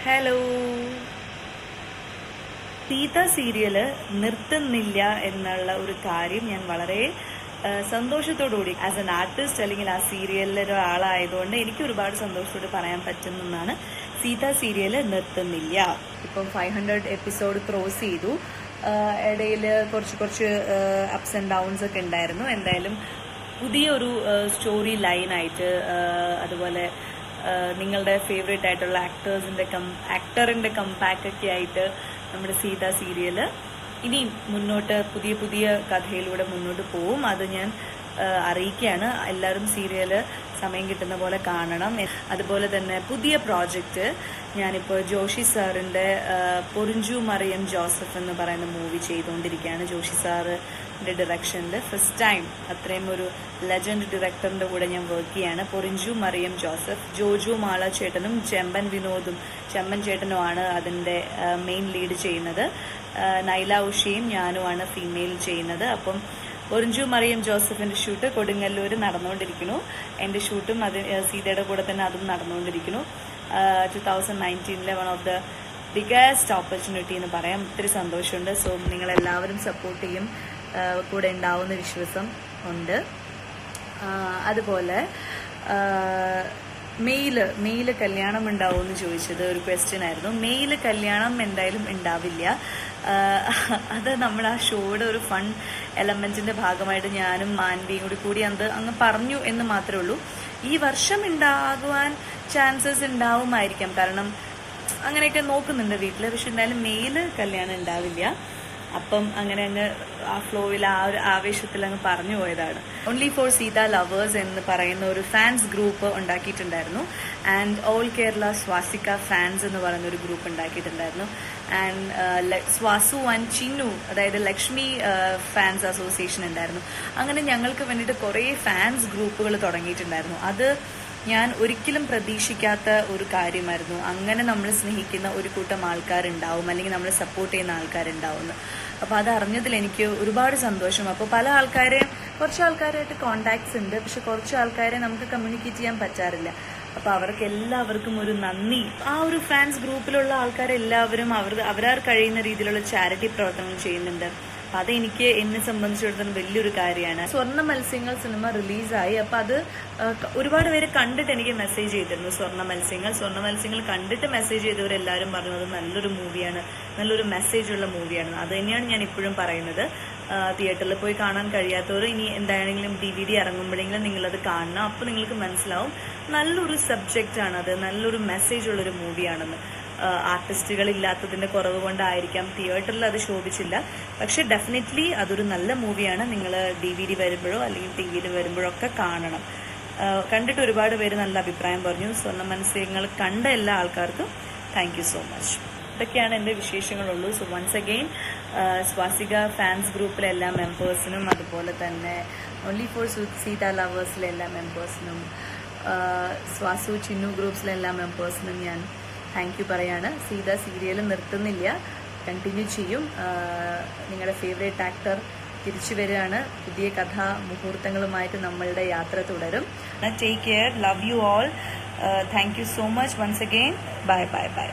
Hello. Sita serial നിർത്തുന്നില്ല എന്നുള്ള ഒരു കാര്യം ഞാൻ വളരെ സന്തോഷത്തോടുകൂടി ആസ് എൻ ആർട്ടിസ്റ്റ് അല്ലെങ്കിൽ ആ സീരിയലിലെ ഒരാളായതുകൊണ്ട് എനിക്ക് ഒരുപാട് സന്തോഷത്തോടെ പറയാൻ പറ്റുന്നതാണ് സീത സീരിയല് നിർത്തുന്നില്ല. ഇപ്പം 500 എപ്പിസോഡ് ക്രോസ് ചെയ്തു. ഇടയിൽ കുറച്ച് അപ്സ് ആൻഡ് ഡൗൺസ് ഒക്കെ ഉണ്ടായിരുന്നു. എന്തായാലും പുതിയൊരു സ്റ്റോറി ലൈനായിട്ട് അതുപോലെ നിങ്ങളുടെ ഫേവറേറ്റ് ആയിട്ടുള്ള ആക്ടറിന്റെ കമ്പാക്ക് ഒക്കെ ആയിട്ട് നമ്മുടെ സീത സീരിയല് ഇനി മുന്നോട്ട് പുതിയ കഥയിലൂടെ മുന്നോട്ട് പോവും. അത് ഞാൻ അറിയിക്കുകയാണ്. എല്ലാവരും സീരിയല് സമയം കിട്ടുന്ന പോലെ കാണണം. അതുപോലെ തന്നെ പുതിയ പ്രോജക്റ്റ് ഞാനിപ്പോൾ ജോഷി സാറിന്റെ പൊറിഞ്ചു മറിയം ജോസഫ് എന്ന് പറയുന്ന മൂവി ചെയ്തുകൊണ്ടിരിക്കുകയാണ്. ജോഷി സാറിന്റെ ഡയറക്ഷനിൽ ഫസ്റ്റ് ടൈം അത്രയും ഒരു ലെജൻഡ് ഡയറക്ടറിന്റെ കൂടെ ഞാൻ വർക്ക് ചെയ്യാണ്. പൊറിഞ്ചു മറിയം ജോസഫ്, ജോജു മാള ചേട്ടനും ചെമ്പൻ ചേട്ടനുമാണ് അതിന്റെ മെയിൻ ലീഡ് ചെയ്യുന്നത്. നൈല ഉഷയും ഞാനുമാണ് ഫീമെയിൽ ചെയ്യുന്നത്. അപ്പം പൊറിഞ്ചു മറിയം ജോസഫിന്റെ ഷൂട്ട് കൊടുങ്ങല്ലൂര് നടന്നുകൊണ്ടിരിക്കുന്നു. എന്റെ ഷൂട്ടും അത് സീതയുടെ കൂടെ തന്നെ അതും നടന്നുകൊണ്ടിരിക്കുന്നു. 2019 one of the biggest opportunity എന്ന് പറയാം. ഒത്തിരി സന്തോഷമുണ്ട്. സോ നിങ്ങളെല്ലാവരും സപ്പോർട്ട് ചെയ്യും, കൂടെ ഉണ്ടാവുന്ന വിശ്വാസം ഉണ്ട്. അതുപോലെ മെയില് കല്യാണം ഉണ്ടാവുമെന്ന് ചോദിച്ചത് ഒരു ക്വസ്റ്റ്യൻ ആയിരുന്നു. മെയില് കല്യാണം എന്തായാലും ഉണ്ടാവില്ല. അത് നമ്മൾ ആ ഷോയുടെ ഒരു ഫൺ എലമെന്റിന്റെ ഭാഗമായിട്ട് ഞാനും മാൻവിയും കൂടി അത് അങ്ങ് പറഞ്ഞു എന്ന് മാത്രമേ ഉള്ളൂ. ഈ വർഷം ഉണ്ടാകുവാൻ ചാൻസസ് ഉണ്ടാവുമായിരിക്കാം, കാരണം അങ്ങനെയൊക്കെ നോക്കുന്നുണ്ട് വീട്ടില്. പക്ഷെ എന്തായാലും മെയില് കല്യാണം ഉണ്ടാവില്ല. അപ്പം അങ്ങനെ അങ്ങ് ആ ഫ്ലോയിൽ ആ ഒരു ആവേശത്തിൽ അങ്ങ് പറഞ്ഞു പോയതാണ്. ഓൺലി ഫോർ സീത ലവേഴ്സ് എന്ന് പറയുന്ന ഒരു ഫാൻസ് ഗ്രൂപ്പ് ഉണ്ടാക്കിയിട്ടുണ്ടായിരുന്നു. And all Kerala Swasika fans എന്ന് പറയുന്ന ഒരു ഗ്രൂപ്പ് ഉണ്ടാക്കിയിട്ടുണ്ടായിരുന്നു. ആൻഡ് സ്വാസു ആൻഡ് ചിന്നു, അതായത് ലക്ഷ്മി ഫാൻസ് അസോസിയേഷൻ ഉണ്ടായിരുന്നു. അങ്ങനെ ഞങ്ങൾക്ക് വേണ്ടിയിട്ട് കുറേ ഫാൻസ് ഗ്രൂപ്പുകൾ തുടങ്ങിയിട്ടുണ്ടായിരുന്നു. അത് ഞാൻ ഒരിക്കലും പ്രതീക്ഷിക്കാത്ത ഒരു കാര്യമായിരുന്നു. അങ്ങനെ നമ്മൾ സ്നേഹിക്കുന്ന ഒരു കൂട്ടം ആൾക്കാരുണ്ടാവും, അല്ലെങ്കിൽ നമ്മൾ സപ്പോർട്ട് ചെയ്യുന്ന ആൾക്കാരുണ്ടാവും. അപ്പോൾ അത് അറിഞ്ഞതിൽ എനിക്ക് ഒരുപാട് സന്തോഷം. അപ്പോൾ കുറച്ച് ആൾക്കാരായിട്ട് കോണ്ടാക്ട്സ് ഉണ്ട്, പക്ഷെ കുറച്ച് ആൾക്കാരെ നമുക്ക് കമ്മ്യൂണിക്കേറ്റ് ചെയ്യാൻ പറ്റാറില്ല. അപ്പൊ അവർക്ക് എല്ലാവർക്കും ഒരു നന്ദി. ആ ഒരു ഫാൻസ് ഗ്രൂപ്പിലുള്ള ആൾക്കാരെല്ലാവരും അവരാർ കഴിയുന്ന രീതിയിലുള്ള ചാരിറ്റി പ്രവർത്തനങ്ങൾ ചെയ്യുന്നുണ്ട്. അപ്പൊ അതെനിക്ക് എന്നെ സംബന്ധിച്ചിടത്തോളം വലിയൊരു കാര്യമാണ്. സ്വർണ്ണ മത്സ്യങ്ങൾ സിനിമ റിലീസായി. അപ്പൊ അത് ഒരുപാട് പേര് കണ്ടിട്ട് എനിക്ക് മെസ്സേജ് ചെയ്തിരുന്നു. സ്വർണ്ണ മത്സ്യങ്ങൾ കണ്ടിട്ട് മെസ്സേജ് ചെയ്തവരെല്ലാവരും പറഞ്ഞു അത് നല്ലൊരു മൂവിയാണ്, നല്ലൊരു മെസ്സേജ് ഉള്ള മൂവിയാണ്. അത് തന്നെയാണ് ഞാൻ ഇപ്പോഴും പറയുന്നത്. തിയേറ്ററിൽ പോയി കാണാൻ കഴിയാത്തവർ ഇനി എന്താണെങ്കിലും DVD ഇറങ്ങുമ്പോഴെങ്കിലും നിങ്ങളത് കാണണം. അപ്പൊ നിങ്ങൾക്ക് മനസ്സിലാവും നല്ലൊരു സബ്ജക്റ്റ് ആണ് അത്, നല്ലൊരു മെസ്സേജ് ഉള്ളൊരു മൂവിയാണെന്ന്. ആർട്ടിസ്റ്റുകൾ ഇല്ലാത്തതിന്റെ കുറവ് കൊണ്ടായിരിക്കാം തിയേറ്ററിൽ അത് ശോഭിച്ചില്ല. പക്ഷെ ഡെഫിനറ്റ്ലി അതൊരു നല്ല മൂവിയാണ്. നിങ്ങൾ DVD വരുമ്പോഴോ അല്ലെങ്കിൽ TV വരുമ്പോഴോ ഒക്കെ കാണണം. കണ്ടിട്ട് ഒരുപാട് പേര് നല്ല അഭിപ്രായം പറഞ്ഞു. സ്വർണ്ണ മത്സ്യങ്ങൾ കണ്ട എല്ലാ ആൾക്കാർക്കും താങ്ക് യു സോ മച്ച്. ഇതൊക്കെയാണ് എൻ്റെ വിശേഷങ്ങളുള്ളൂ. So once again Swasika fans ഗ്രൂപ്പിലെ എല്ലാ മെമ്പേഴ്സിനും, അതുപോലെ തന്നെ ഓൺലി ഫോർ സീത ലവേഴ്സിലെ എല്ലാ മെമ്പേഴ്സിനും, സ്വാസു ചിന്നു ഗ്രൂപ്പ്സിലെ എല്ലാ മെമ്പേഴ്സിനും ഞാൻ താങ്ക് യു പറയാണ്. സീത സീരിയൽ നിർത്തുന്നില്ല, കണ്ടിന്യൂ ചെയ്യും. നിങ്ങളുടെ ഫേവറേറ്റ് ആക്ടർ തിരിച്ചു വരികയാണ്. പുതിയ കഥാ മുഹൂർത്തങ്ങളുമായിട്ട് നമ്മളുടെ യാത്ര തുടരും. Take care, love you all. Thank you so much once again. Bye bye by.